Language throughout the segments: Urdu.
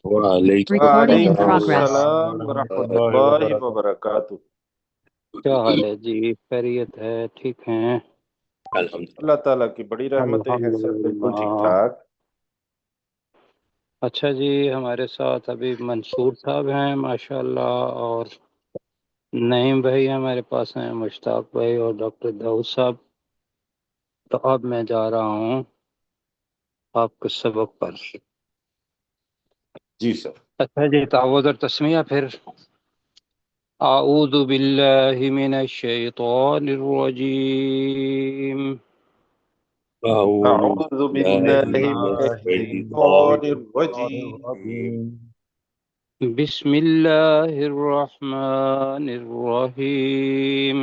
وعلیکم Recording in السلام progress. السلام ورحمۃ ورحمۃ اللہ اللہ وبرکاتہ۔ وبرکاتہ۔ کیا حال ہے جی؟ خیریت ہے؟ ٹھیک ہیں؟ الحمدللہ۔ اللہ تعالیٰ کی بڑی رحمتیں ہیں، سب بالکل ٹھیک الحمدللہ۔ ٹھاک۔ اچھا جی، ہمارے ساتھ ابھی منصور صاحب ہیں ماشاءاللہ، اور نعیم بھائی ہمارے پاس ہیں، مشتاق بھائی اور ڈاکٹر داؤد صاحب۔ تو اب میں جا رہا ہوں آپ کے سبق پر۔ جی سر۔ اچھا جی، تعوذ اور تسمیہ پھر۔ اعوذ باللہ من الشیطان الرجیم، اعوذ اعوذ باللہ باللہ من من الشیطان الشیطان الرجیم۔ بسم اللہ الرحمن الرحیم۔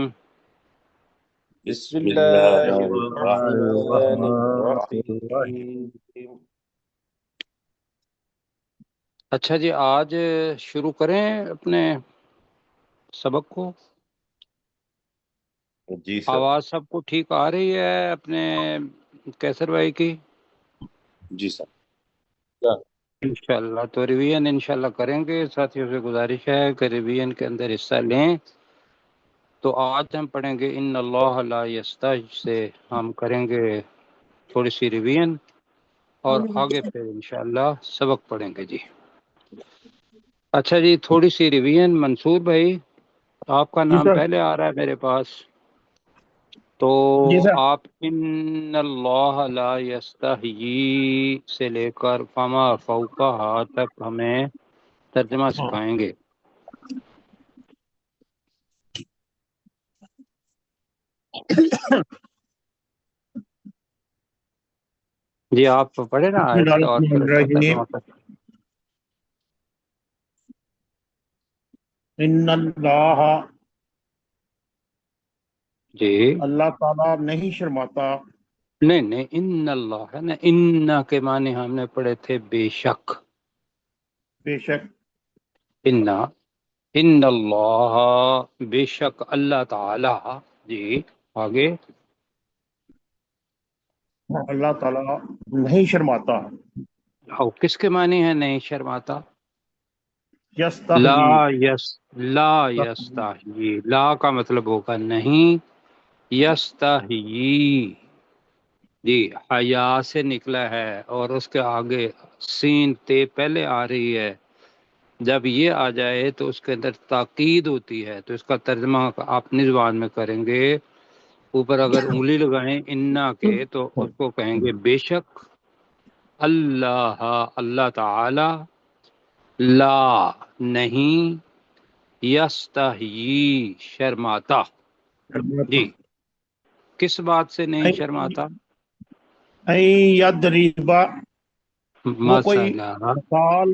بسم بسم اللہ اللہ الرحمن الرحمن الرحیم۔ اچھا جی، آج شروع کریں اپنے سبق کو۔ جی سر۔ آواز سب کو ٹھیک آ رہی ہے اپنے کیسر بھائی کی؟ جی سر۔ انشاءاللہ تو ریویژن انشاءاللہ کریں گے۔ ساتھیوں سے گزارش ہے کہ ریویژن کے اندر حصہ لیں۔ تو آج ہم پڑھیں گے ان اللہ لا یستحی سے، ہم کریں گے تھوڑی سی ریویژن اور آگے پھر انشاءاللہ سبق پڑھیں گے جی۔ اچھا جی، تھوڑی سی ریویژن۔ منصور بھائی آپ کا نام پہلے آ رہا ہے میرے پاس، تو آپ ان اللہ لا یستحیی سے لے کر فما فوقہا تک ہمیں ترجمہ سکھائیں گے۔ جی آپ پڑھے نا آیت اور پھر اس کا ترجمہ کریں۔ ان اللہ، جی اللہ تعالیٰ نہیں شرماتا، نہیں ان اللہ ہے نا، ان کے معنی ہم نے پڑھے تھے بے شک، بے شک ان اللہ بے شک اللہ تعالی۔ جی آگے۔ اللہ تعالیٰ نہیں شرماتا، اور کس کے معنی ہے نہیں شرماتا؟ یستحیی، لا یستحیی، لا کا مطلب ہوگا نہیں، یستحیی جی حیا سے نکلا ہے اور اس کے آگے سین تے پہلے آ رہی ہے۔ جب یہ آ جائے تو اس کے اندر تاکید ہوتی ہے، تو اس کا ترجمہ آپ اپنی زبان میں کریں گے۔ اوپر اگر انگلی لگائیں انا کے تو اس کو کہیں گے بے شک اللہ، اللہ تعالی لا نہیں، یستحیی شرماتا۔ جی کس بات سے نہیں شرماتا؟ یدریبا، وہ کوئی مسئلہ مثال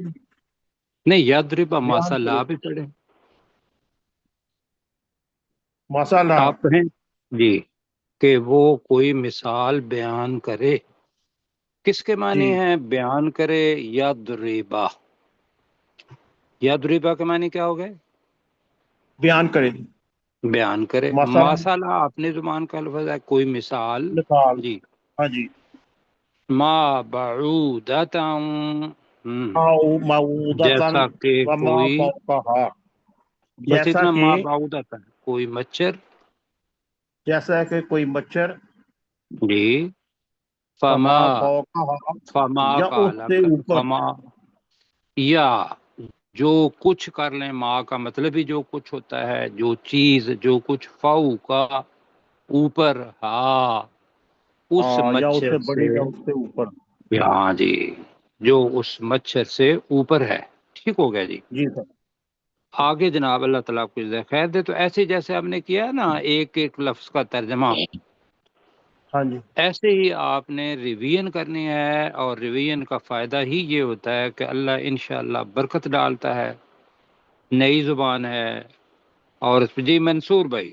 نہیں، یدربا بیان مسئلہ کرے، بھی پڑھے مسئلہ آپ کہیں جی، کہ وہ کوئی مثال بیان کرے۔ کس کے معنی جی ہے بیان کرے؟ یدربا، یدربا کے معنی کیا ہو گئے؟ بیان کرے، بیان کرے۔ مثلا مسئلہ اپنی زبان کا لفظ ہے، کوئی مثال۔ مثال، جی ہاں جی، ما بعودتا، معودتاً جیسا کہ وما کوئی، فوقہا، بس جیسا اتنا، کہ ما بعودتا کوئی مچھر، جیسا کہ کوئی مچھر، جی وما فما، فوقہا، فما یا کا اس سے الگ، اوپر، فما یا جو کچھ کر لیں، ماں کا مطلب ہی جو کچھ ہوتا ہے، جو چیز، جو کچھ فو کا اوپر، ہاں اس یا اس سے مچھر سے، بڑی یا اس سے اوپر۔ ہاں جی جو اس مچھر سے اوپر ہے۔ ٹھیک ہو گیا جی۔ جی سر، آگے جناب اللہ تعالیٰ آپ کو جزائے خیر دے۔ تو ایسے جیسے ہم نے کیا نا ایک ایک لفظ کا ترجمہ، ہاں جی، ایسے ہی آپ نے ریویژن کرنی ہے، اور ریویژن کا فائدہ ہی یہ ہوتا ہے کہ اللہ انشاءاللہ برکت ڈالتا ہے، نئی زبان ہے۔ اور جی منصور بھائی،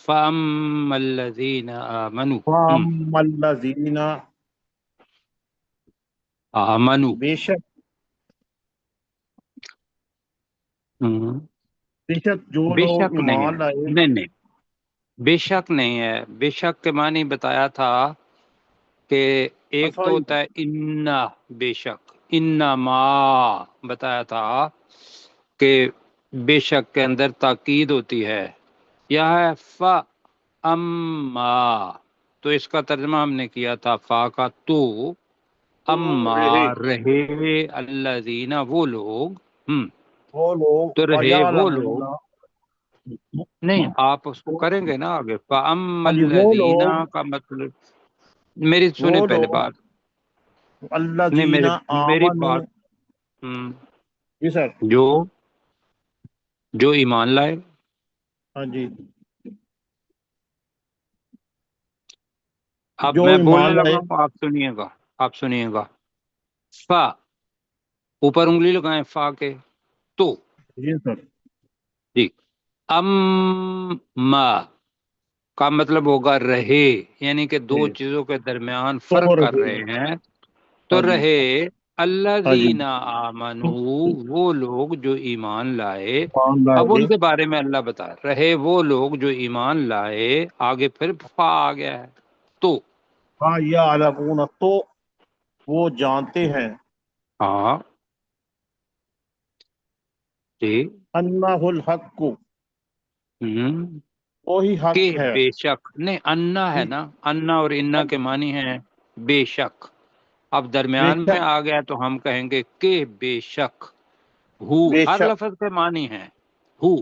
فَأَمَّا الَّذِينَ آمَنُوا، فَأَمَّا الَّذِينَ، آمنوا، بے شک بے شک جو بے لوگ شک نہیں ہے، ایمان لائے، نہیں بے شک نہیں ہے۔ بے شک کے معنی بتایا تھا کہ ایک تو ہوتا ہے انا بے شک، انما بتایا تھا کہ بے شک کے اندر تاکید ہوتی ہے، یا ہے اما، تو اس کا ترجمہ ہم نے کیا تھا فا کا تو، اما رہے رہے الذین وہ لوگ، وہ لوگ تو رہے وہ فَيَعْلَمُونَ، لوگ، نہیں آپ اس کو کریں گے نا آگے، فَأَمَّا ہاں جی وہ الَّذِينَ لوگ کا مطلب، میری سنیں وہ پہلے لوگ بات، نہیں الذین میری آمنوا، بات، ہم، جی سر، جو ایمان لائے، ہاں جی اب جو میں بولنے ایمان لگا لائے، ہوں آپ سنیے گا، فا اوپر انگلی لگائیں فا کے، تو جی سر، جی، اما کا مطلب ہوگا رہے، یعنی کہ دو جی چیزوں کے درمیان تو فرق کر رہے، رہے ہیں، ہاں تو جی رہے ہاں جی الذین آمنو وہ لوگ جو ایمان لائے، ایمان اب لائے، ان کے بارے میں اللہ بتا رہے وہ لوگ جو ایمان لائے، آگے پھر فا آ گیا ہے، تو فَيَعْلَمُونَ تو وہ جانتے ہیں، ہاں جی، انہ الحق ہم، وہی کہ حق ہے، بے شک، نہیں انا ہے نا، انا اور انا کے معنی ہیں بے شک، اب بے درمیان میں شک، آ گیا تو ہم کہیں گے کہ بے شک، ہو بے ہر شک، لفظ کے معنی ہے، ہو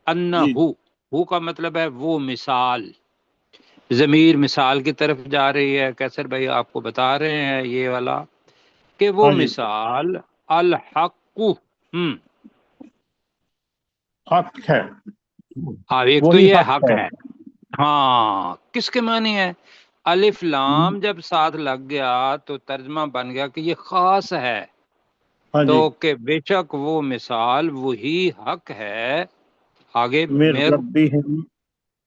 انا جی ہو کا مطلب ہے وہ مثال، ضمیر مثال کی طرف جا رہی ہے، کیسر بھائی آپ کو بتا رہے ہیں یہ والا، کہ وہ ہاں جی مثال الحق، حق ہے، ہاں ایک تو وہی یہ حق حق ہے، ہے، ہاں کس کے معنی ہے، الف لام جب ساتھ لگ گیا تو ترجمہ بن گیا کہ یہ خاص ہے، ہاں تو جی کہ بے شک وہ مثال وہی حق ہے، آگے میر میر، ربہم،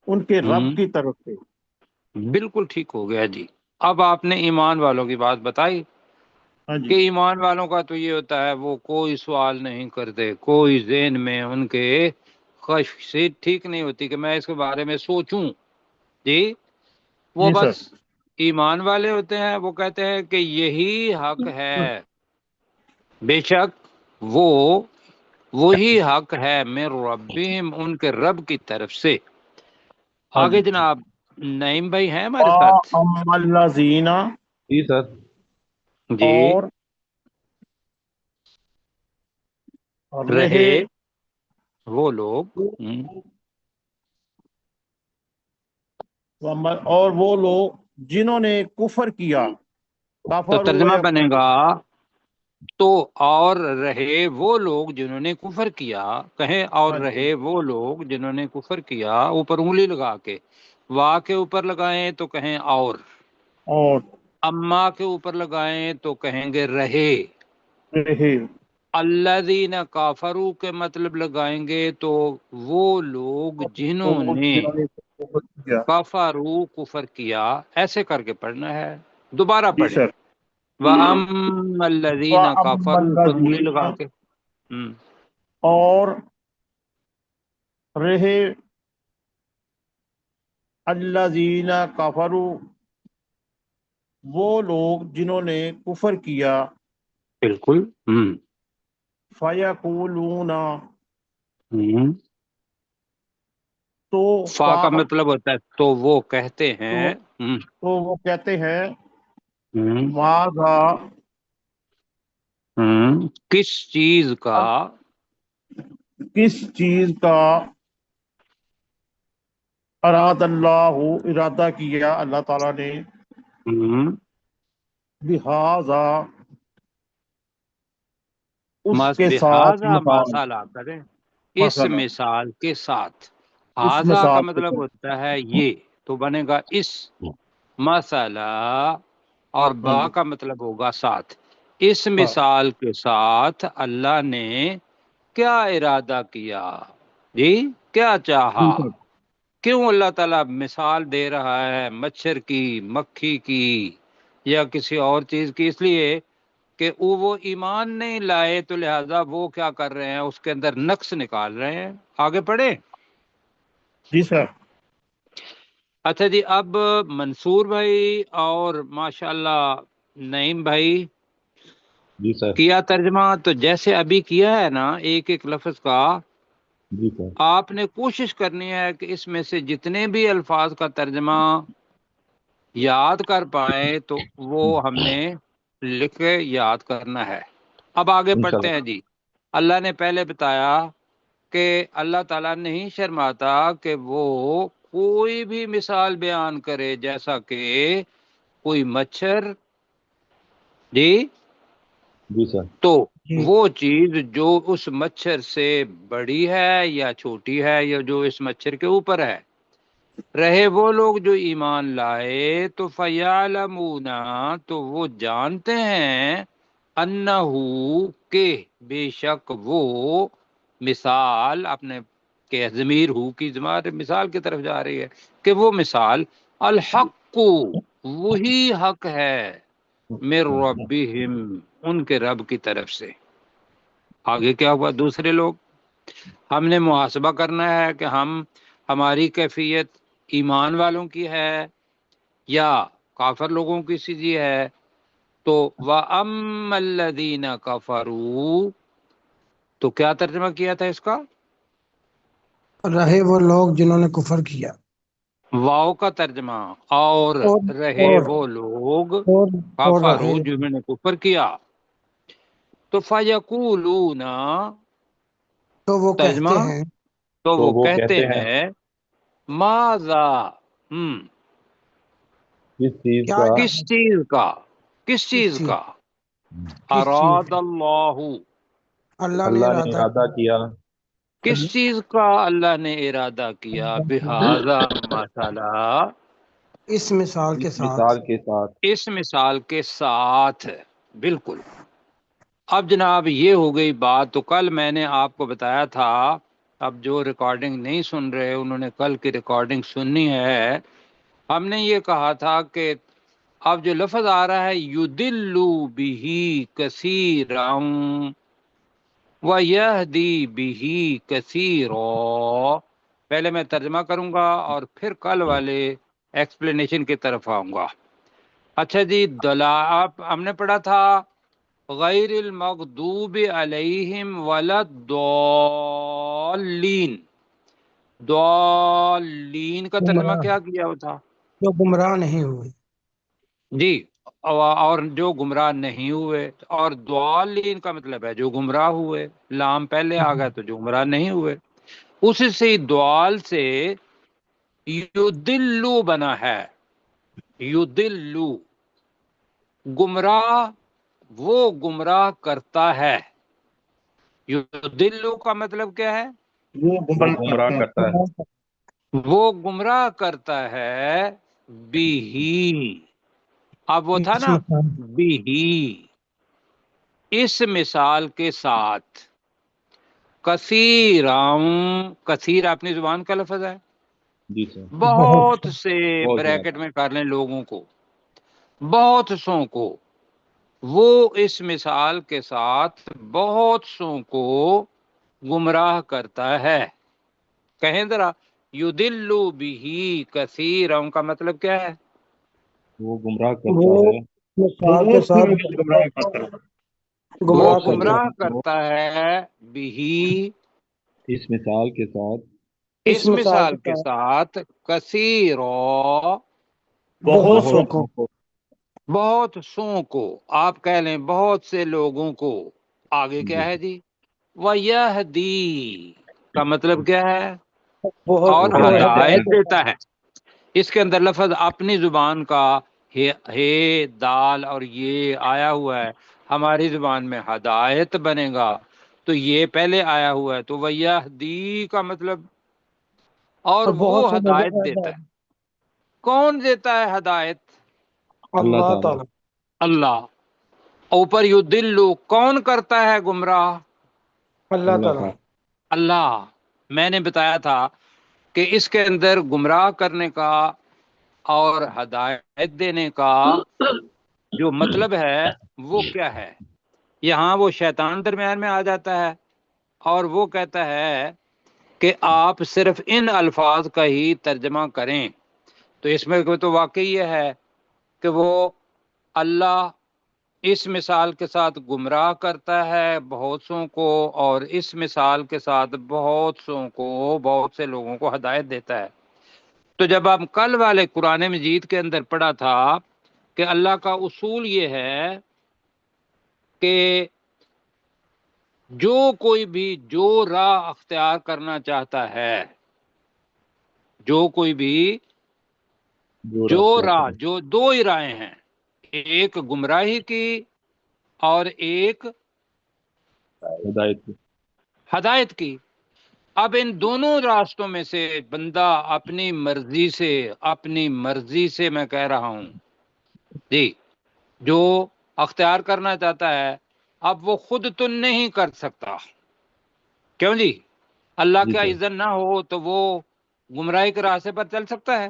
ان کے رب کی طرف سے، بالکل ٹھیک ہو گیا جی، اب آپ نے ایمان والوں کی بات بتائی، ہاں کہ جی ایمان والوں کا تو یہ ہوتا ہے وہ کوئی سوال نہیں کرتے، کوئی ذہن میں ان کے خواہش ٹھیک نہیں ہوتی کہ میں اس کے بارے میں سوچوں، جی وہ جی بس سر، ایمان والے ہوتے ہیں، وہ کہتے ہیں کہ یہی حق ہے، بے شک وہ وہی حق ہے من ربہم ان کے رب کی طرف سے، ہاں آگے جی جناب نعیم بھائی ہیں ہمارے ساتھ، اما الذین، جی سر، جی اور رہے رہے وہ لوگ، اور وہ لوگ جنہوں نے کفر کیا، تو کفر ترجمہ ہوئے، بنے گا تو اور رہے وہ لوگ جنہوں نے کفر کیا، کہیں اور ہاں جی رہے وہ لوگ جنہوں نے کفر کیا، اوپر انگلی لگا کے، وا کے اوپر لگائیں تو کہیں اور، اور اما کے اوپر لگائیں تو کہیں گے رہے، رہے الذین کافروا کے مطلب لگائیں گے تو وہ لوگ جنہوں وہ نے جنہوں نے کفر کیا، کفروا کفر کیا، ایسے کر کے پڑھنا ہے، دوبارہ جی پڑھیں، سر، وَأَمَّا الَّذِينَ وَأَمَّا كَفَرُوا پر انگلی الَّذِينَ، لگا کے، اور رہے الذین کفروا، وہ لوگ جنہوں نے کفر کیا، بالکل، فَيَقُولُونَ، ہم، تو فا فا کا مطلب ہوتا ہے تو وہ کہتے تو ہیں، تو وہ کہتے ہیں ہم، ماذا، کس چیز کا، کس چیز کا اراد اللہ، ارادہ کیا اللہ تعالیٰ نے، ہم، بہذا، اس کے ساتھ، بہذا ماسالہ کریں، اس مثلا مثال کے ساتھ، اس ہاذا کا مثال کے مطلب ساتھ، ہوتا ہے یہ، تو بنے گا اس مسئلہ، اور ہاں با جی کا مطلب ہوگا ساتھ، اس ہاں مثال کے ساتھ اللہ نے کیا ارادہ کیا، جی کیا چاہا، جی سر، کیوں اللہ تعالیٰ مثال دے رہا ہے مچھر کی، مکھی کی، یا کسی اور چیز کی، اس لیے کہ وہ ایمان نہیں لائے تو لہذا وہ کیا کر رہے ہیں، اس کے اندر نقص نکال رہے ہیں، آگے پڑھیں، جی سر، اچھا جی، اب منصور بھائی اور ماشاءاللہ نعیم بھائی جی سر کیا ترجمہ تو جیسے ابھی کیا ہے نا ایک ایک لفظ کا، جی سر آپ نے کوشش کرنی ہے کہ اس میں سے جتنے بھی الفاظ کا ترجمہ یاد کر پائے تو وہ ہم نے لکھ کے یاد کرنا ہے۔ اب آگے پڑھتے ہیں جی۔ اللہ نے پہلے بتایا کہ اللہ تعالیٰ نہیں شرماتا کہ وہ کوئی بھی مثال بیان کرے، جیسا کہ کوئی مچھر، جی جی سر تو وہ چیز جو اس مچھر سے بڑی ہے یا چھوٹی ہے یا جو اس مچھر کے اوپر ہے، رہے وہ لوگ جو ایمان لائے تو فیعلمون، تو وہ جانتے ہیں، انہو کہ بے شک وہ، مثال اپنے کہ ضمیر ہو کی ضمیر مثال کی طرف جا رہی ہے، کہ وہ مثال الحق، وہی حق ہے، من ربہم، ان کے رب کی طرف سے۔ آگے کیا ہوا؟ دوسرے لوگ، ہم نے محاسبہ کرنا ہے کہ ہماری کیفیت ایمان والوں کی ہے یا کافر لوگوں کی سیدھی ہے۔ تو وَأَمَّا الَّذِينَ كَفَرُوا، تو کیا ترجمہ کیا تھا اس کا؟ رہے وہ لوگ جنہوں نے کفر کیا، واؤ کا ترجمہ، اور اور رہے اور وہ لوگ اور رہے، کفروا جنہوں نے کفر کیا، تو فَيَقُولُونَ، تو وہ ترجمہ، کہتے ہیں، تو وہ کہتے ہیں ماذا، کس چیز کیا کا کس چیز کا، کس کس چیز چیز کا، کس چیز اراد اللہ، اللہ نے اللہ نے ارادہ ارادہ کیا کس چیز کا اللہ نے ارادہ کیا، بہذا مسئلہ، اس مثال کے اس ساتھ، مثال کے ساتھ اس مثال کے ساتھ، بالکل۔ اب جناب یہ ہو گئی بات، تو کل میں نے آپ کو بتایا تھا، اب جو ریکارڈنگ نہیں سن رہے انہوں نے کل کی ریکارڈنگ سننی ہے، ہم نے یہ کہا تھا کہ اب جو لفظ آ رہا ہے یدلو بہی کثیرا ویہدی بہی کثیرا، پہلے میں ترجمہ کروں گا اور پھر کل والے ایکسپلینیشن کی طرف آؤں گا۔ اچھا جی، آپ ہم نے پڑھا تھا غیر المغضوب علیہم ولا الضالین، ضالین کا ترجمہ گمراہ، کیا کیا ہوا تھا؟ جو گمراہ نہیں ہوئے، جی، اور جو گمراہ نہیں ہوئے، اور ضالین کا مطلب ہے جو گمراہ ہوئے، لام پہلے آ گیا تو جو گمراہ نہیں ہوئے، اس سے دوال سے یدلو بنا ہے، یدلو، گمراہ، وہ گمراہ کرتا ہے، یدلو کا مطلب کیا ہے؟ وہ وہ گمراہ گمراہ کرتا کرتا ہے وہ گمراہ کرتا ہے، بھی، اب وہ ہے تھا اس نا، مثال، بھی، اس مثال کے ساتھ، کثیرم، کثیر اپنی زبان کا لفظ ہے، جی سر بہت بہت سے، بہت بریکٹ زیادہ میں کر لیں لوگوں کو، بہت سوں کو، وہ اس مثال کے ساتھ بہت سوں کو گمراہ کرتا ہے۔ کہیں ذرا، یدلو بھی کثیرم کا مطلب کیا ہے؟ وہ گمراہ کرتا وہ ہے مثال کے بہت سے ساتھ لوگ گمراہ کرتا ہے وہ گمراہ بہت سے کرتا گمراہ لوگوں ہے، کو کرتا ہے بھی، اس مثال کے ساتھ اس اس مثال کے مثال کے ساتھ ساتھ، کثیرو، بہت بہت سو سو بہت کو، کو بہت سوں کو، آپ کہہ لیں بہت سے لوگوں کو۔ آگے جی کیا ہے جی؟ وَيَهْدِي کا مطلب کیا ہے؟ بہت اور وہ وہ ہدایت ہدایت ہدایت دیتا دیتا ہے۔ اس کے اندر لفظ اپنی زبان کا ہے، دال اور یہ آیا ہوا ہے، ہماری زبان میں ہدایت بنے گا تو یہ پہلے آیا ہوا ہے، تو وَيَهْدِي کا مطلب، اور اور وہ بہت سے لوگوں ہدایت کو دیتا ہدایت، ہے۔ کون دیتا ہے ہدایت؟ اللہ اللہ تعالیٰ تعالیٰ، اللہ۔ اوپر یدلو، کون کرتا ہے گمراہ؟ اللہ اللہ تعالیٰ، تعالیٰ اللہ۔ میں نے بتایا تھا کہ اس کے اندر گمراہ کرنے کا اور ہدایت دینے کا جو مطلب ہے وہ کیا ہے؟ یہاں وہ شیطان درمیان میں آ جاتا ہے اور وہ کہتا ہے کہ آپ صرف ان الفاظ کا ہی ترجمہ کریں، تو اس میں تو واقعی یہ ہے کہ وہ اللہ اس مثال کے ساتھ گمراہ کرتا ہے بہت سوں کو، اور اس مثال کے ساتھ بہت سے لوگوں کو ہدایت دیتا ہے۔ تو جب ہم کل والے قرآن مجید کے اندر پڑھا تھا کہ اللہ کا اصول یہ ہے کہ جو کوئی بھی جو راہ اختیار کرنا چاہتا ہے، جو کوئی بھی جو راہ، جو دو ہی راہیں ہیں، ایک گمراہی کی اور ایک ہدایت کی۔ ہدایت کی۔ اب ان دونوں راستوں میں سے بندہ اپنی مرضی سے میں کہہ رہا ہوں جی، جو اختیار کرنا چاہتا ہے، اب وہ خود تو نہیں کر سکتا، کیوں جی؟ اللہ جی کا سر۔ اذن نہ ہو تو وہ گمراہی کے راستے پر چل سکتا ہے؟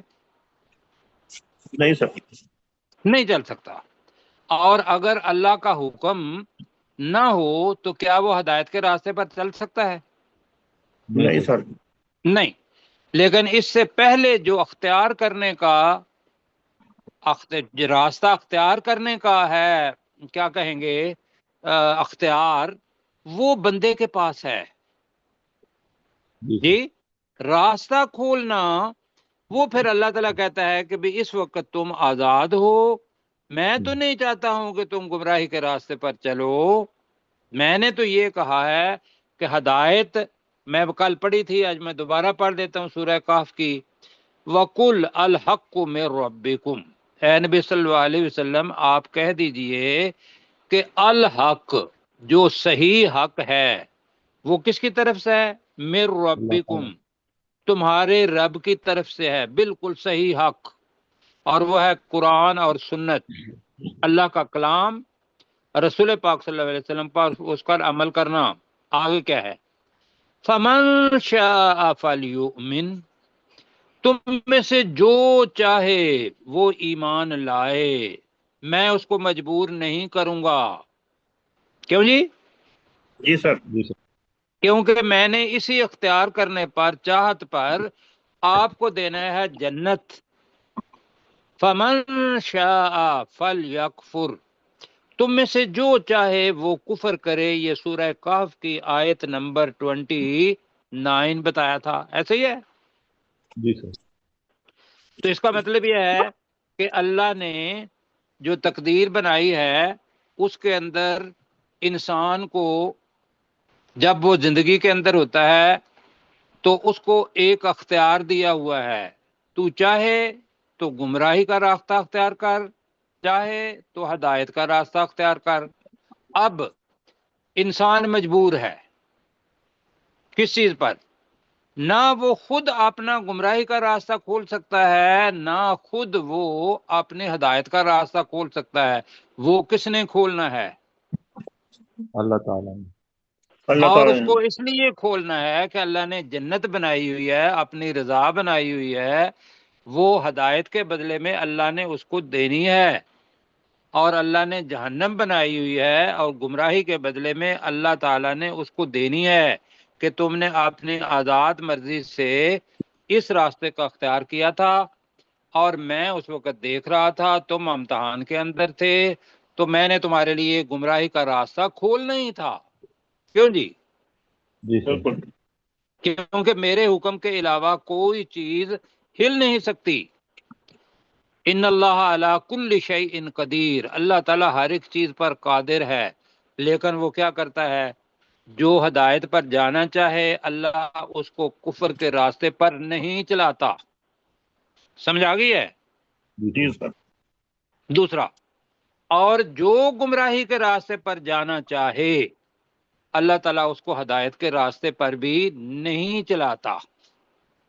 نہیں سر۔ نہیں چل سکتا۔ اور اگر اللہ کا حکم نہ ہو تو کیا وہ ہدایت کے راستے پر چل سکتا ہے؟ نہیں سر۔ نہیں۔ لیکن اس سے پہلے جو اختیار کرنے کا راستہ اختیار کرنے کا ہے، کیا کہیں گے، اختیار، وہ بندے کے پاس ہے جی۔ راستہ کھولنا وہ پھر اللہ تعالیٰ کہتا ہے کہ بھی اس وقت تم آزاد ہو، میں تو نہیں چاہتا ہوں کہ تم گمراہی کے راستے پر چلو، میں نے تو یہ کہا ہے کہ ہدایت میں کل پڑھی تھی، آج میں دوبارہ پڑھ دیتا ہوں سورہ کہف کی، وَقُلْ الْحَقُّ مِنْ رَبِّكُمْ، اے نبی صلی اللہ علیہ وسلم آپ کہہ دیجئے کہ الحق، جو صحیح حق ہے، وہ کس کی طرف سے ہے؟ مِنْ رَبِّكُمْ، تمہارے رب کی طرف سے ہے، بالکل صحیح حق، اور وہ ہے قرآن اور سنت، اللہ کا کلام، رسول پاک صلی اللہ علیہ وسلم پر اس پر عمل کرنا۔ آگے کیا ہے؟ فَمَنْ شَاءَ فَلْيُؤْمِنْ، تم میں سے جو چاہے وہ ایمان لائے، میں اس کو مجبور نہیں کروں گا، کیوں جی؟ جی سر۔ جی سر۔ کیونکہ میں نے اسی اختیار کرنے پر، چاہت پر آپ کو دینا ہے جنت۔ فَمَنْ شَاءَ فَلْيَكْفُرْ، تم میں سے جو چاہے وہ کفر کرے، یہ سورہ کہف کی آیت نمبر 29 بتایا تھا، ایسے ہی ہے؟ جی سر۔ تو اس کا مطلب یہ ہے کہ اللہ نے جو تقدیر بنائی ہے اس کے اندر انسان کو جب وہ زندگی کے اندر ہوتا ہے تو اس کو ایک اختیار دیا ہوا ہے، تو چاہے تو گمراہی کا راستہ اختیار کر، چاہے تو ہدایت کا راستہ اختیار کر۔ اب انسان مجبور ہے کس چیز پر؟ نہ وہ خود اپنا گمراہی کا راستہ کھول سکتا ہے، نہ خود وہ اپنے ہدایت کا راستہ کھول سکتا ہے، وہ کس نے کھولنا ہے؟ اللہ تعالیٰ نے۔ اللہ اور تعالیٰ اس نے۔ کو اس لیے کھولنا ہے کہ اللہ نے جنت بنائی ہوئی ہے، اپنی رضا بنائی ہوئی ہے، وہ ہدایت کے بدلے میں اللہ نے اس کو دینی ہے، اور اللہ نے جہنم بنائی ہوئی ہے اور گمراہی کے بدلے میں اللہ تعالیٰ نے اس کو دینی ہے کہ تم نے اپنی آزاد مرضی سے اس راستے کا اختیار کیا تھا، اور میں اس وقت دیکھ رہا تھا تم امتحان کے اندر تھے، تو میں نے تمہارے لیے گمراہی کا راستہ کھولنا ہی تھا، کیوں جی؟ جی سر۔ بالکل۔ کیونکہ میرے حکم کے علاوہ کوئی چیز ہل نہیں سکتی۔ ان اللہ علی کل شیء قدیر، اللہ تعالیٰ ہر ایک چیز پر قادر ہے، لیکن وہ کیا کرتا ہے؟ جو ہدایت پر جانا چاہے اللہ اس کو کفر کے راستے پر نہیں چلاتا۔ سمجھ آ گئی ہے؟ جی سر۔ دوسرا، اور جو گمراہی کے راستے پر جانا چاہے اللہ تعالیٰ اس کو ہدایت کے راستے پر بھی نہیں چلاتا،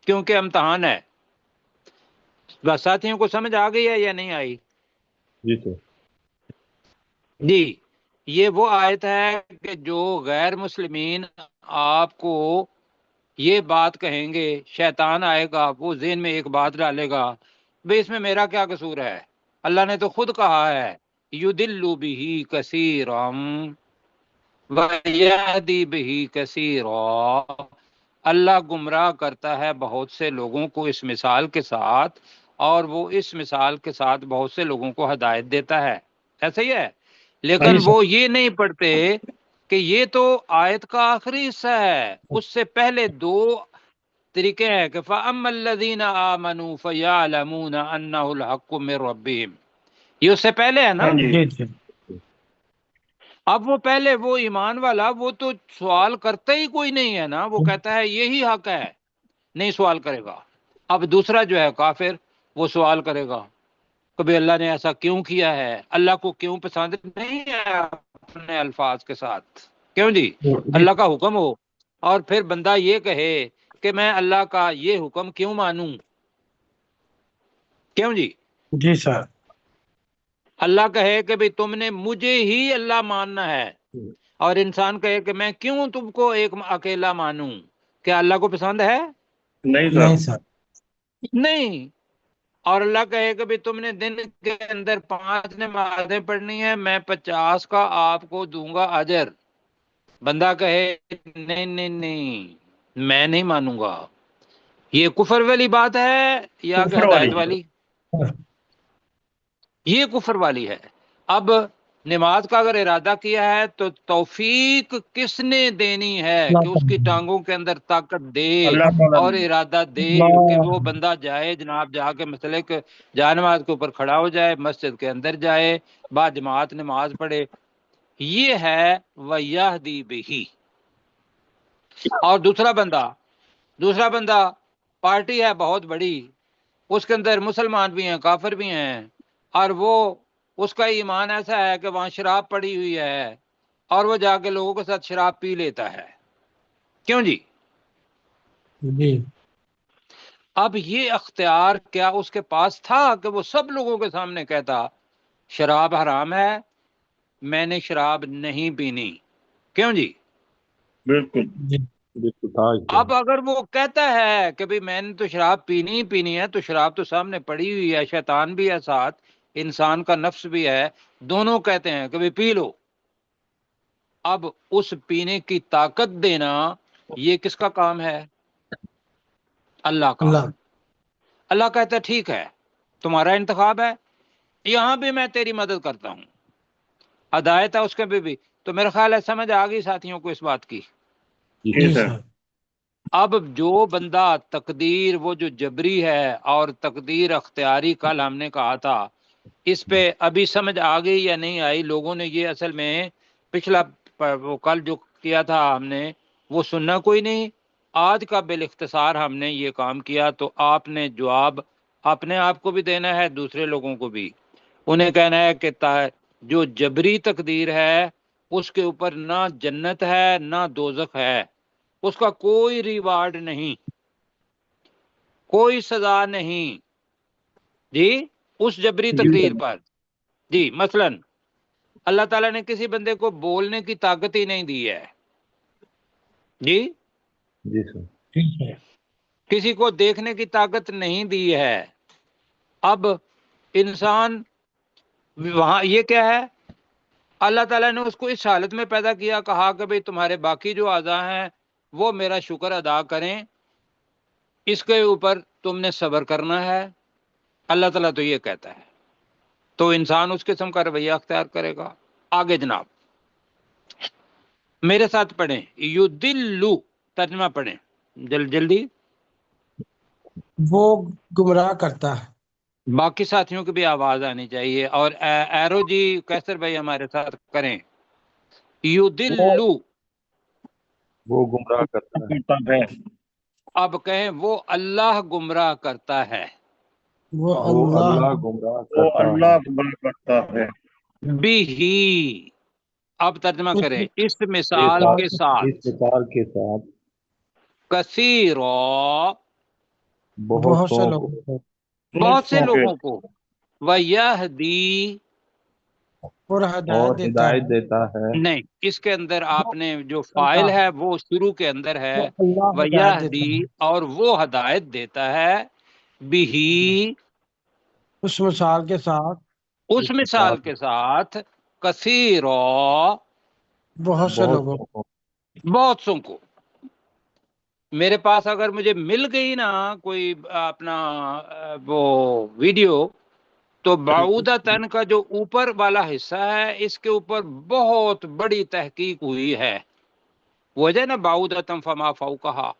کیونکہ امتحان ہے۔ بس ساتھیوں کو سمجھ آ گئی ہے یا نہیں آئی؟ جی سر۔ جی، یہ وہ آیت ہے کہ جو غیر مسلمین آپ کو یہ بات کہیں گے، شیطان آئے گا وہ ذہن میں ایک بات ڈالے گا، بھئی اس میں میرا کیا قصور ہے؟ اللہ نے تو خود کہا ہے یُضِلُّ بِهِ کثیرا وَيَهْدِي بِهِ کثیرا، اللہ گمراہ کرتا ہے بہت سے لوگوں کو اس مثال کے ساتھ، اور وہ اس مثال کے ساتھ بہت سے لوگوں کو ہدایت دیتا ہے، ایسا ہی ہے؟ لیکن وہ یہ نہیں پڑھتے کہ یہ تو آیت کا آخری حصہ ہے، اس سے پہلے دو طریقے ہیں کہ فَأَمَّا الَّذِينَ آمَنُوا فَيَعْلَمُونَ أَنَّهُ الْحَقُّ مِنْ رَبِّهِمْ، یہ اس سے پہلے ہے نا۔ ہاں جی اب وہ پہلے وہ ایمان والا وہ تو سوال کرتا ہی کوئی نہیں ہے نا، وہ کہتا ہے یہی حق ہے، نہیں سوال کرے گا۔ اب دوسرا جو ہے کافر، وہ سوال کرے گا کبھی اللہ نے ایسا کیوں کیا ہے، اللہ کو کیوں پسند نہیں ہے اپنے الفاظ کے ساتھ، کیوں جی اللہ کا حکم ہو اور پھر بندہ یہ کہے کہ میں اللہ کا یہ حکم کیوں مانوں، کیوں جی جی سر، اللہ کہے کہ بھئی تم نے مجھے ہی اللہ ماننا ہے، اور انسان کہے کہ میں کیوں تم کو ایک اکیلا مانوں، کیا اللہ کو پسند ہے؟ نہیں سر نہیں۔ اور اللہ کہے کہ بھی تم نے دن کے اندر 5 نمازیں پڑھنی ہے، میں 50 کا آپ کو دوں گا اجر، بندہ کہے نہیں نہیں نہیں میں نہیں مانوں گا، یہ کفر والی بات ہے یا کہ کفر ہدایت والی والی؟ یہ کفر والی ہے۔ اب نماز کا اگر ارادہ کیا ہے تو توفیق کس نے دینی ہے کہ اس کی ٹانگوں کے اندر طاقت دے اللہ تعالیٰ اور نے ارادہ دے کہ وہ بندہ جائے جناب جا کے مسئلے کے جا نماز کے اوپر کھڑا ہو جائے، مسجد کے اندر جائے، با جماعت نماز پڑھے، یہ ہے وَيَهْدِي بِهِ۔ اور دوسرا بندہ پارٹی ہے بہت بڑی، اس کے اندر مسلمان بھی ہیں کافر بھی ہیں، اور وہ اس کا ایمان ایسا ہے کہ وہاں شراب پڑی ہوئی ہے اور وہ جا کے لوگوں کے ساتھ شراب پی لیتا ہے، کیوں جی؟ اب یہ اختیار کیا اس کے پاس تھا کہ وہ سب لوگوں کے سامنے کہتا شراب حرام ہے، میں نے شراب نہیں پینی، کیوں جی؟ بالکل بالکل تھا اس اب اگر وہ کہتا ہے کہ بھئی میں نے تو شراب پینی ہی پینی ہے، تو شراب تو سامنے پڑی ہوئی ہے، شیطان بھی ہے ساتھ، انسان کا نفس بھی ہے، دونوں کہتے ہیں کہ بھئی پی لو۔ اب اس پینے کی طاقت دینا یہ کس کا کام ہے؟ اللہ کا۔ اللہ کہتا ہے ٹھیک ہے تمہارا انتخاب ہے، یہاں بھی میں تیری مدد کرتا ہوں، ہدایت ہے اس کے بھی تو میرا خیال ہے سمجھ آ گئی ساتھیوں کو اس بات کی۔ جی سر اب جو بندہ تقدیر وہ جو جبری ہے اور تقدیر اختیاری، کل ہم نے کہا تھا اس پہ ابھی سمجھ آ گئی یا نہیں آئی؟ لوگوں نے یہ اصل میں پچھلا وہ کل جو کیا تھا ہم نے وہ سننا کوئی نہیں، آج کا بالاختصار ہم نے یہ کام کیا، تو آپ نے جواب اپنے آپ کو بھی دینا ہے، دوسرے لوگوں کو بھی، انہیں کہنا ہے کہ جو جبری تقدیر ہے اس کے اوپر نہ جنت ہے نہ دوزخ ہے، اس کا کوئی ریوارڈ نہیں، کوئی سزا نہیں جی اس جبری تقدیر پر۔ جی مثلا اللہ تعالیٰ نے کسی بندے کو بولنے کی طاقت ہی نہیں دی ہے، جی جی سر کسی کو دیکھنے کی طاقت نہیں دی ہے۔ اب انسان وہاں یہ کیا ہے، اللہ تعالیٰ نے اس کو اس حالت میں پیدا کیا، کہا کہ بھئی تمہارے باقی جو اعضاء ہیں وہ میرا شکر ادا کریں، اس کے اوپر تم نے صبر کرنا ہے، اللہ تعالیٰ تو یہ کہتا ہے، تو انسان اس قسم کا رویہ اختیار کرے گا۔ آگے جناب میرے ساتھ پڑھیں، یدلو، ترجمہ پڑھیں جلدی، وہ گمراہ کرتا ہے۔ باقی ساتھیوں کی بھی آواز آنی چاہیے، اور ایرو جی کیسر بھائی ہمارے ساتھ کریں، یدلو، وہ گمراہ کرتا ہے، اب کہیں وہ اللہ گمراہ کرتا ہے، وہ وہ اللہ اللہ گمراہ وہ کرتا ہے، اللہ گمراہ کرتا ہے بھی، اب ترجمہ کریں اس مثال کے اس ساتھ، مثال کے ساتھ کثیرا، بہت سے بہتوں لوگ کو بہت سے سوچوں کے لوگوں کو، وَيَهْدِي، اور اور ہدایت دیتا ہدایت ہے۔ دیتا ہے، نہیں اس کے اندر آپ نے جو فائل ہے وہ شروع کے اندر ہے، وہ اللہ ہدایت دیتا وَيَهْدِي، ہے اور وہ ہدایت دیتا ہے، بھی، اس مثال کے ساتھ اس مثال کے ساتھ، کثیرا، بہت سے لوگوں بہتوں کو، بہت سوں کو۔ میرے پاس اگر مجھے مل گئی نا کوئی اپنا وہ ویڈیو تو بعودتن کا جو اوپر والا حصہ ہے اس کے اوپر بہت بڑی تحقیق ہوئی ہے، وجہ نا بعودتن فما فوقہا،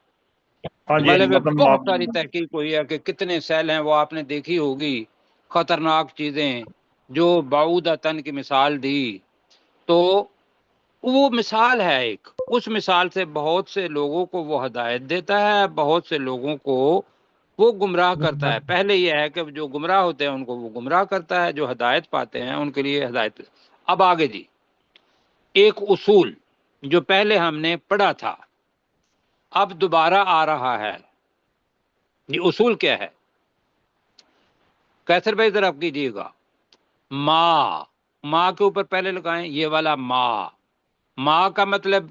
ہاں جی غالب مطلب بہت ساری تحقیق ہوئی ہے کہ کتنے سیل ہیں، وہ آپ نے دیکھی ہوگی، خطرناک چیزیں جو بعودتن کی مثال دی، تو وہ مثال ہے ایک، اس مثال سے بہت سے لوگوں کو وہ ہدایت دیتا ہے، بہت سے لوگوں کو وہ گمراہ کرتا ہے۔ پہلے یہ ہے کہ جو گمراہ ہوتے ہیں ان کو وہ گمراہ کرتا ہے، جو ہدایت پاتے ہیں ان کے لیے ہدایت۔ اب آگے جی، ایک اصول جو پہلے ہم نے پڑھا تھا اب دوبارہ آ رہا ہے، یہ اصول کیا ہے؟ کیسر بھائی ذرا کیجیے گا، ماں کے اوپر پہلے لگائیں، یہ والا ماں کا مطلب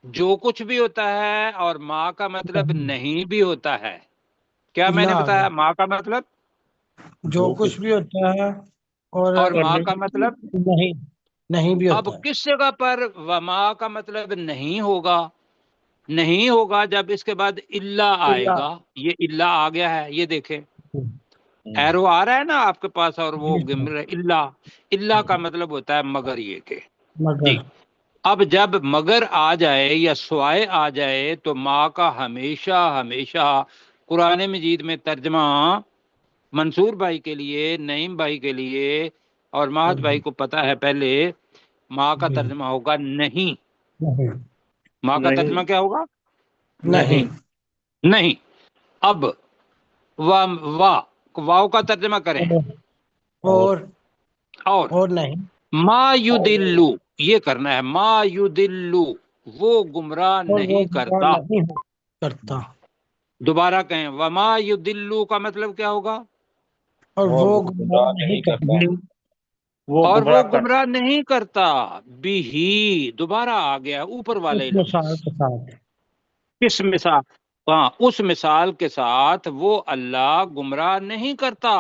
جو کچھ بھی ہوتا ہے، اور ماں کا مطلب نہیں بھی ہوتا ہے۔ کیا میں نے بتایا؟ ماں کا مطلب جو کچھ بھی ہوتا ہے، اور ماں کا مطلب نہیں بھی اب ہوتا ہے۔ کس جگہ پر ماں کا مطلب نہیں ہوگا؟ نہیں ہوگا جب اس کے بعد اللہ آئے گا، یہ اللہ آ گیا ہے، یہ دیکھیں ایرو آ رہا ہے نا آپ کے پاس، اور وہ گمر اللہ کا مطلب ہوتا ہے مگر یہ کہ مگر جی۔ اب جب مگر آ جائے یا سوائے آ جائے تو ماں کا ہمیشہ ہمیشہ قرآن مجید میں ترجمہ منصور بھائی کے لیے، نعیم بھائی کے لیے اور ماہد بھائی کو پتا ہے، پہلے ماں کا ترجمہ ہوگا نہیں۔ ماں کا ترجمہ کیا ہوگا؟ نہیں۔ نہیں۔ اب واو کا ترجمہ کریں، اور نہیں ما یدلو، یہ کرنا ہے، ما یدلو، وہ گمراہ اور وہ نہیں کرتا۔ نہیں کرتا، دوبارہ کہیں، وما یدلو کا مطلب کیا ہوگا؟ اور وہ گمراہ نہیں کرتا، اور وہ گمراہ نہیں کرتا، بھی دوبارہ آ گیا اوپر والے اس لفظ، مثال کے ساتھ۔ کس مثال؟ ہاں، اس مثال کے ساتھ وہ اللہ گمراہ نہیں کرتا،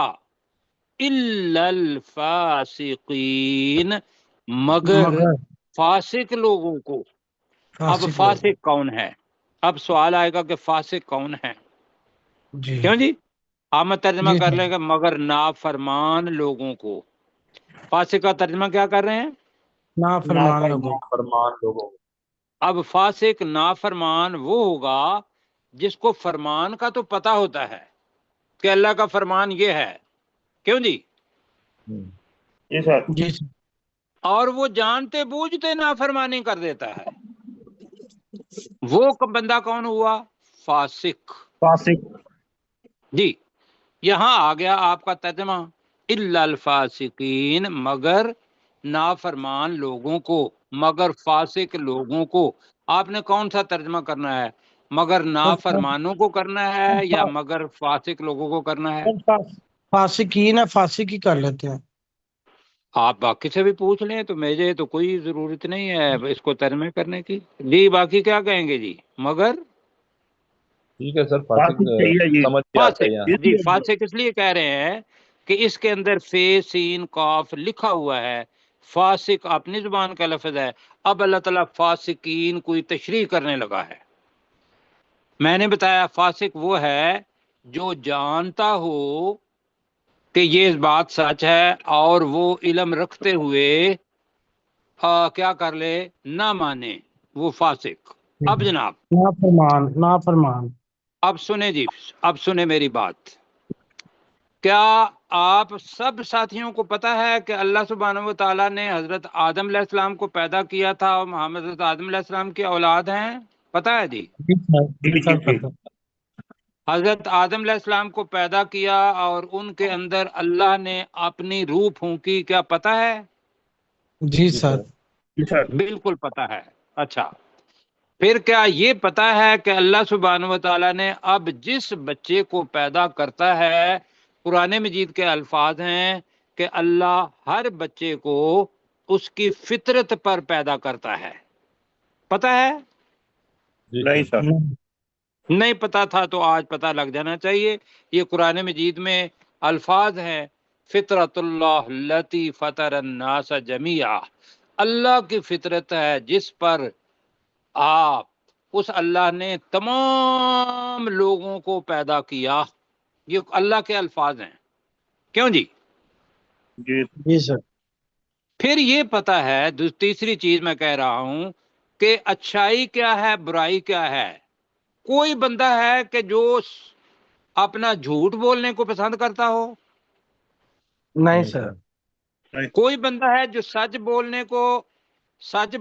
الا الفاسقین، مگر فاسق لوگوں کو۔ اب فاسق کون ہے؟ اب سوال آئے گا کہ فاسق کون ہے؟ جی کیوں جی؟ آپ میں ترجمہ جی کر لیں گے، مگر نافرمان لوگوں کو۔ فاسق کا ترجمہ کیا کر رہے ہیں؟ نافرمان لوگوں کو۔ فرمان لوگوں اب فاسق نافرمان وہ ہوگا جس کو فرمان کا تو پتہ ہوتا ہے کہ اللہ کا فرمان یہ ہے، کیوں جی؟ جی اور وہ جانتے بوجھتے نافرمانی کر دیتا ہے، وہ بندہ کون ہوا؟ فاسق۔ جی، یہاں آ گیا آپ کا ترجمہ، الا الفاسقین، مگر نافرمان لوگوں کو، مگر فاسق لوگوں کو۔ آپ نے کون سا ترجمہ کرنا ہے؟ مگر نافرمانوں کو کرنا ہے یا مگر فاسق لوگوں کو کرنا ہے؟ فاسقین ہے، فاسق ہی کر لیتے ہیں۔ آپ باقی سے بھی پوچھ لیں، تو مجھے تو کوئی ضرورت نہیں ہے اس کو ترجمے کرنے کی۔ جی باقی کیا کہیں گے جی؟ مگر ٹھیک ہے سر، فاسق سمجھ کے آتا ہے یہاں۔ جی فاسق اس لیے کہہ رہے ہیں کہ اس کے اندر فے سین قاف لکھا ہوا ہے، فاسق اپنی زبان کا لفظ ہے۔ اب اللہ تعالیٰ فاسقین کوئی تشریح کرنے لگا ہے۔ میں نے بتایا فاسق وہ ہے جو جانتا ہو کہ یہ بات سچ ہے اور وہ علم رکھتے ہوئے کیا کر لے؟ نہ مانے، وہ فاسق۔ اب جناب نافرمان اب سنیں جی، اب سنیں میری بات۔ کیا آپ سب ساتھیوں کو پتا ہے کہ اللہ سبحانہ و تعالیٰ نے حضرت آدم علیہ السلام کو پیدا کیا تھا اور محمد حضرت آدم علیہ السلام کی اولاد ہیں؟ پتا ہے جی؟ حضرت آدم علیہ السلام کو پیدا کیا اور ان کے اندر اللہ نے اپنی روح پھونکی، کیا پتا ہے؟ جی سر بالکل پتا ہے۔ اچھا، پھر کیا یہ پتا ہے کہ اللہ سبحانہ و تعالیٰ نے اب جس بچے کو پیدا کرتا ہے، قرآن مجید کے الفاظ ہیں کہ اللہ ہر بچے کو اس کی فطرت پر پیدا کرتا ہے، پتا ہے؟ نہیں سر، نہیں پتا تھا تو آج پتا لگ جانا چاہیے۔ یہ قرآن مجید میں الفاظ ہیں، فطرت اللہ التی فطر الناس جمیعا، اللہ کی فطرت ہے جس پر آپ اس اللہ نے تمام لوگوں کو پیدا کیا۔ یہ اللہ کے الفاظ ہیں، کیوں جی؟ جی جی سر پھر یہ پتا ہے تیسری چیز میں کہہ رہا ہوں کہ اچھائی کیا ہے برائی کیا ہے. کوئی بندہ ہے کہ جو اپنا جھوٹ بولنے کو پسند کرتا ہو؟ نہیں سر کوئی بندہ ہے جو سچ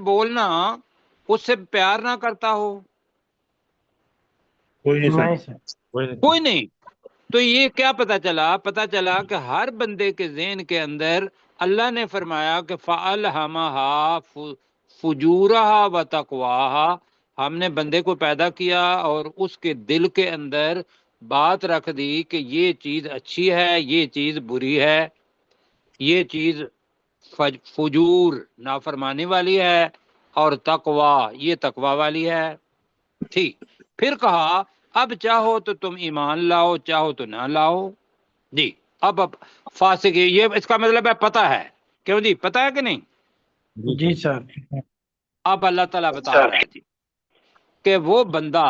بولنا اس سے پیار نہ کرتا ہو؟ کوئی نہیں نہیں سر. سر کوئی نہیں. تو یہ کیا پتا چلا کہ ہر بندے کے ذہن کے اندر اللہ نے فرمایا کہ فَأَلْهَمَهَا فُجُورَهَا وَتَقْوَاهَا. ہم نے بندے کو پیدا کیا اور اس کے دل کے اندر بات رکھ دی کہ یہ چیز اچھی ہے، یہ چیز بری ہے، یہ چیز فجور نافرمانی والی ہے، اور تقوی یہ تقوی والی ہے. ٹھیک. پھر کہا اب چاہو تو تم ایمان لاؤ، چاہو تو نہ لاؤ. جی اب فاسق یہ اس کا مطلب ہے پتہ ہے. کیوں جی پتہ ہے کہ نہیں؟ جی سر اب اللہ تعالیٰ بتا رہا ہے جی کہ وہ بندہ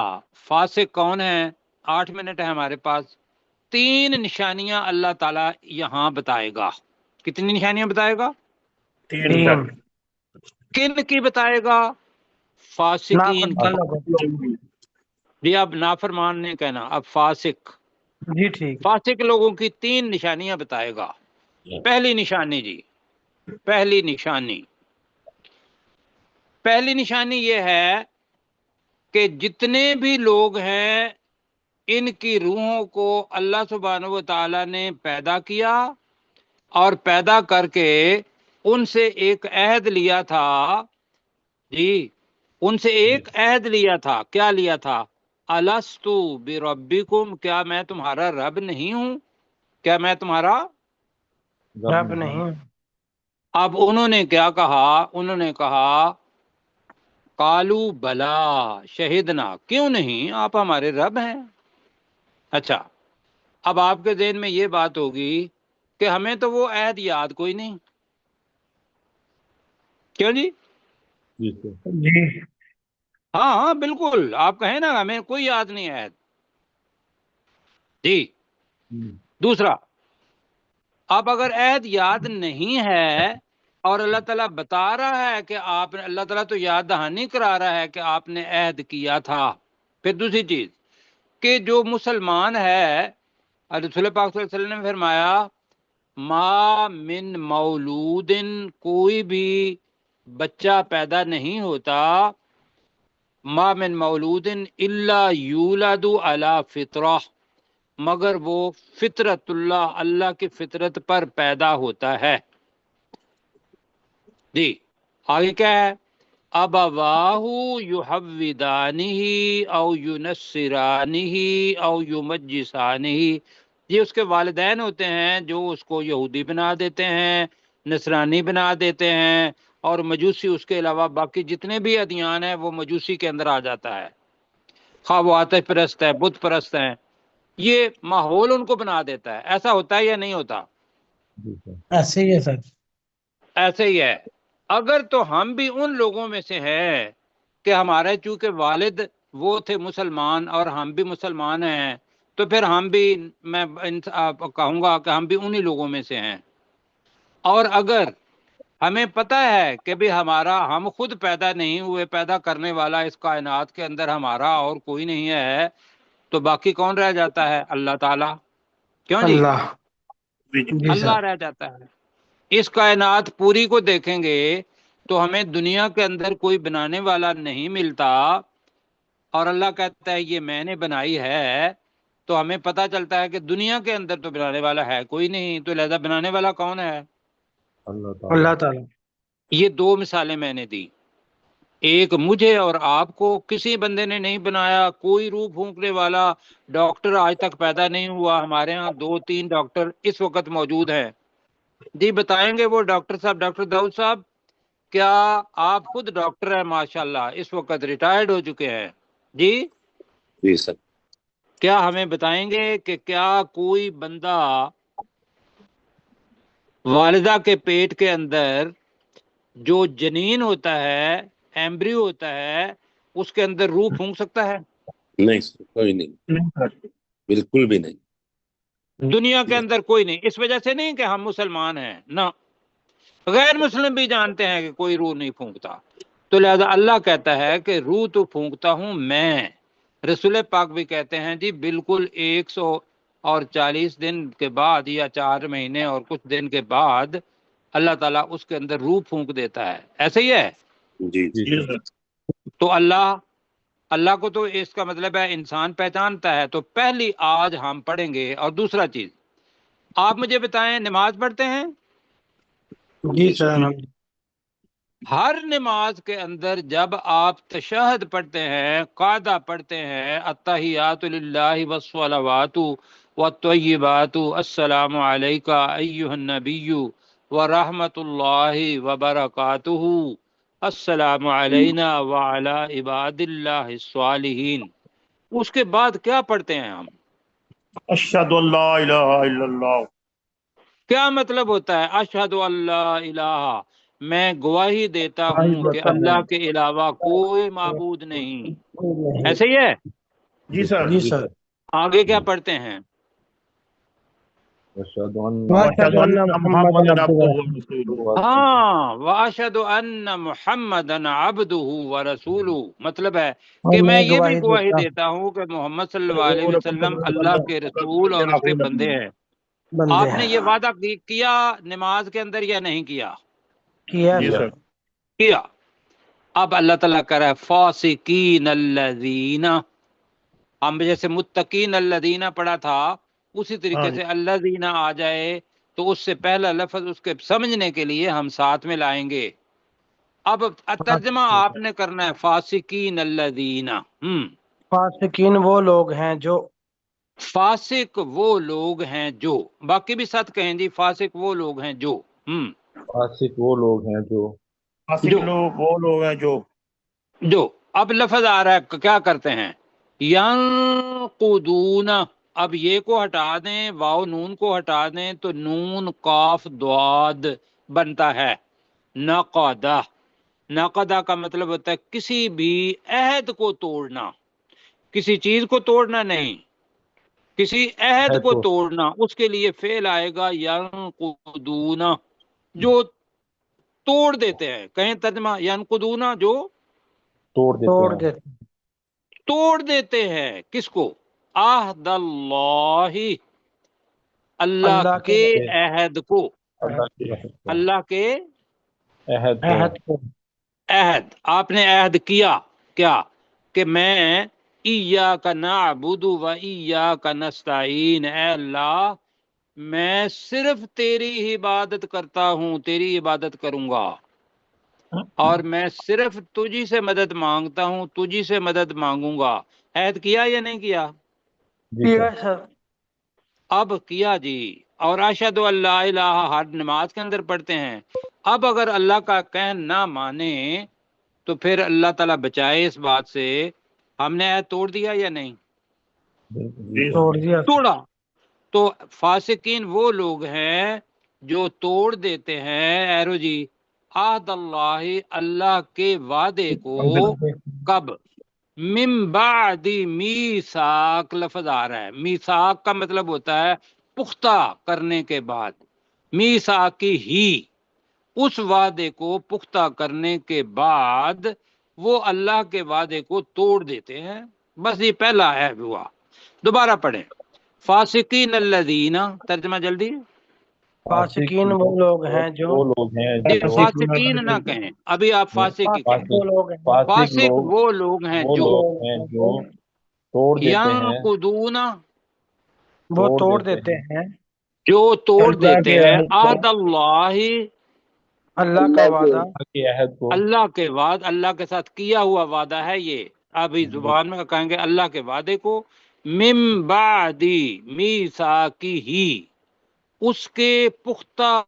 فاسق کون ہے. 8 منٹ ہے ہمارے پاس. 3 نشانیاں اللہ تعالیٰ یہاں بتائے گا. کتنی نشانیاں بتائے گا؟ 3 تین کن کی بتائے گا؟ فاسقین کی. جی اب نافرمان نہیں کہنا، اب فاسق. جی ٹھیک فاسق لوگوں کی 3 نشانیاں بتائے گا. پہلی نشانی جی، پہلی نشانی یہ ہے کہ جتنے بھی لوگ ہیں ان کی روحوں کو اللہ سبحانہ و تعالی نے پیدا کیا، اور پیدا کر کے ان سے ایک عہد لیا تھا. جی ان سے ایک عہد لیا تھا. کیا لیا تھا؟ الستو بربکم، کیا میں تمہارا رب نہیں ہوں؟ کیا میں تمہارا رب نہیں اب انہوں نے کیا کہا؟ انہوں نے کہا قالو بلا شہدنا، کیوں نہیں، آپ ہمارے رب ہیں. اچھا اب آپ کے ذہن میں یہ بات ہوگی کہ ہمیں تو وہ عہد یاد کوئی نہیں. کیوں جی؟ جی ہاں ہاں بالکل، آپ کہیں نا ہمیں کوئی یاد نہیں عہد. جی دوسرا، اب اگر عہد یاد نہیں ہے اور اللہ تعالیٰ بتا رہا ہے کہ آپ نے، اللہ تعالیٰ تو یاد دہانی کرا رہا ہے کہ آپ نے عہد کیا تھا. پھر دوسری چیز کہ جو مسلمان ہے، رسول پاک صلی اللہ علیہ وسلم نے فرمایا ما من مولود، کوئی بھی بچہ پیدا نہیں ہوتا، ما من مولود الا یولد علی فطرہ، مگر وہ فطرت اللہ کی فطرت پر پیدا ہوتا ہے. جی آگے کیا ہے؟ ابواہ یحودانہ او ینصرانہ او یمجسانہ، یہ اس کے والدین ہوتے ہیں جو اس کو یہودی بنا دیتے ہیں، نصرانی بنا دیتے ہیں، اور مجوسی اس کے علاوہ باقی جتنے بھی ادیان ہیں وہ مجوسی کے اندر آ جاتا ہے. خواہ وہ آتش پرست ہے، بت پرست ہیں، یہ ماحول ان کو بنا دیتا ہے. ایسا ہوتا ہے یا نہیں ہوتا؟ ایسے ہی ہے سر ایسے ہی ہے. اگر تو ہم بھی ان لوگوں میں سے ہیں کہ ہمارے چونکہ والد وہ تھے مسلمان اور ہم بھی مسلمان ہیں، تو پھر ہم بھی، میں کہوں گا کہ ہم بھی انہی لوگوں میں سے ہیں. اور اگر ہمیں پتہ ہے کہ بھی ہم خود پیدا نہیں ہوئے، پیدا کرنے والا اس کائنات کے اندر ہمارا اور کوئی نہیں ہے، تو باقی کون رہ جاتا ہے؟ اللہ تعالیٰ. کیوں جی؟ اللہ جی اللہ سر رہ جاتا ہے. اس کائنات پوری کو دیکھیں گے تو ہمیں دنیا کے اندر کوئی بنانے والا نہیں ملتا، اور اللہ کہتا ہے یہ میں نے بنائی ہے، تو ہمیں پتہ چلتا ہے کہ دنیا کے اندر تو بنانے والا ہے کوئی نہیں، تو لہذا بنانے والا کون ہے؟ اللہ تعالیٰ. یہ 2 مثالیں میں نے دی. ایک مجھے اور آپ کو کسی بندے نے نہیں بنایا. کوئی روح پھونکنے والا ڈاکٹر آج تک پیدا نہیں ہوا. ہمارے ہاں 2-3 ڈاکٹر اس وقت موجود ہیں. جی بتائیں گے وہ ڈاکٹر صاحب، ڈاکٹر داؤد صاحب، کیا آپ خود ڈاکٹر ہیں ماشاءاللہ، اس وقت ریٹائرڈ ہو چکے ہیں؟ جی سر. کیا ہمیں بتائیں گے کہ کیا کوئی بندہ والدہ کے پیٹ کے اندر جو جنین ہوتا ہے، ایمبریو ہوتا ہے، اس کے اندر روح پھونک سکتا ہے؟ نہیں سر، کوئی نہیں، بالکل بھی نہیں. دنیا کے اندر کوئی نہیں. اس وجہ سے نہیں کہ ہم مسلمان ہیں، نہ، غیر مسلم بھی جانتے ہیں کہ کوئی روح نہیں پھونکتا. تو لہذا اللہ کہتا ہے کہ روح تو پھونکتا ہوں میں. رسول پاک بھی کہتے ہیں جی بالکل 140 دن کے بعد یا 4 مہینے اور کچھ دن کے بعد اللہ تعالیٰ اس کے اندر روح پھونک دیتا ہے. ایسے ہی ہے. جی جی سر. تو اللہ کو تو اس کا مطلب ہے انسان پہچانتا ہے. تو پہلی آج ہم پڑھیں گے. اور دوسرا چیز آپ مجھے بتائیں، نماز پڑھتے ہیں؟ جی سر. ہر نماز کے اندر جب آپ تشہد پڑھتے ہیں، قاعدہ پڑھتے ہیں، التحیات للہ والصلوات والطیبات السلام علیک ایھا النبی ورحمۃ اللہ وبرکاتہ السلام علینا وعلی عباد اللہ الصالحین، اس کے بعد کیا پڑھتے ہیں ہم؟ اشہد ان لا الہ الا اللہ. کیا مطلب ہوتا ہے اشہد اللہ الہ؟ میں گواہی دیتا ہوں کہ اللہ کے علاوہ کوئی معبود نہیں. ایسے ہی ہے. جی سر. جی سر. آگے کیا پڑھتے ہیں؟ اشہد ان واشهد ان محمد عبدہ. ہاں، واشہد ان محمد عبدہ ورسولہ. مطلب ہے اور کہ میں یہ بھی گواہی گواہی دیتا دیتا ہوں کہ محمد صلی اللہ علیہ وسلم اللہ کے رسول اور اس کے بندے ہیں. بندے آپ نے ہیں. یہ وعدہ کیا نماز کے اندر یا نہیں کیا؟ کیا جی سر. سر. کیا. اب اللہ تعالیٰ کہہ رہا ہے فاسقین الذین. ہم جیسے متقین الذین پڑھا تھا اسی طریقے سے الذین آ جائے تو اس سے پہلا لفظ اس کے سمجھنے کے لیے ہم ساتھ میں لائیں گے. اب ترجمہ آپ نے کرنا ہے فاسقین الذین. فاسقین وہ لوگ ہیں جو. فاسق وہ لوگ ہیں جو. باقی بھی ساتھ کہیں جی فاسق وہ لوگ ہیں جو. فاسق وہ لوگ ہیں جو. فاسق لوگ وہ لوگ ہیں جو. اب لفظ آ رہا ہے کیا کرتے ہیں؟ ینقضون. اب یہ کو ہٹا دیں، واو نون کو ہٹا دیں تو نون قاف ضاد بنتا ہے نقدہ. نقدہ کا مطلب ہوتا ہے کسی بھی عہد کو توڑنا. کسی چیز کو توڑنا نہیں، کسی عہد کو توڑنا. اس کے لیے فعل آئے گا ینقضون، جو توڑ دیتے ہیں. کہیں ترجمہ ینقضون جو توڑ دیتے ہیں. کس کو؟ عہد اللہ، اللہ کے عہد کو. اللہ کے عہد کو. عہد. آپ نے عہد کیا کیا کہ میں ایاک نعبد و ایاک نستعین، اے اللہ میں صرف تیری عبادت کرتا ہوں، تیری عبادت کروں گا، اور میں صرف تجھی سے مدد مانگتا ہوں، تجھی سے مدد مانگوں گا. عہد کیا یا نہیں کیا؟ کیا سر. اب کیا جی. اور اشہد ان لا الہ ہر نماز کے اندر پڑھتے ہیں. اب اگر اللہ کا کہنا نہ مانے تو پھر اللہ تعالیٰ بچائے اس بات سے، ہم نے عہد توڑ دیا یا نہیں؟ توڑ دیا. توڑا. تو فاسقین وہ لوگ ہیں جو توڑ دیتے ہیں ایرو جی عہد اللہ، اللہ کے وعدے کو. کب؟ من بعد میثاق لفظ آ رہا ہے. میثاق کا مطلب ہوتا ہے پختہ کرنے کے بعد. میثاقی ہی، اس وعدے کو پختہ کرنے کے بعد وہ اللہ کے وعدے کو توڑ دیتے ہیں. بس یہ پہلا عیب ہوا. دوبارہ پڑھیں فاسقین الذین. ترجمہ جلدی. فاسقین وہ لوگ ہیں جو. فاسقین نہ کہیں، ابھی آپ فاسق ہی کہیں. فاسق وہ لوگ ہیں جو ینقضون، وہ توڑ دیتے ہیں، جو توڑ دیتے ہیں عہد اللہ، اللہ کا وعدہ. اللہ کے وعد، اللہ کے ساتھ کیا ہوا وعدہ ہے یہ. ابھی زبان میں کہیں گے اللہ کے وعدے کو. من بعد میثاقہ، اس کے پختہ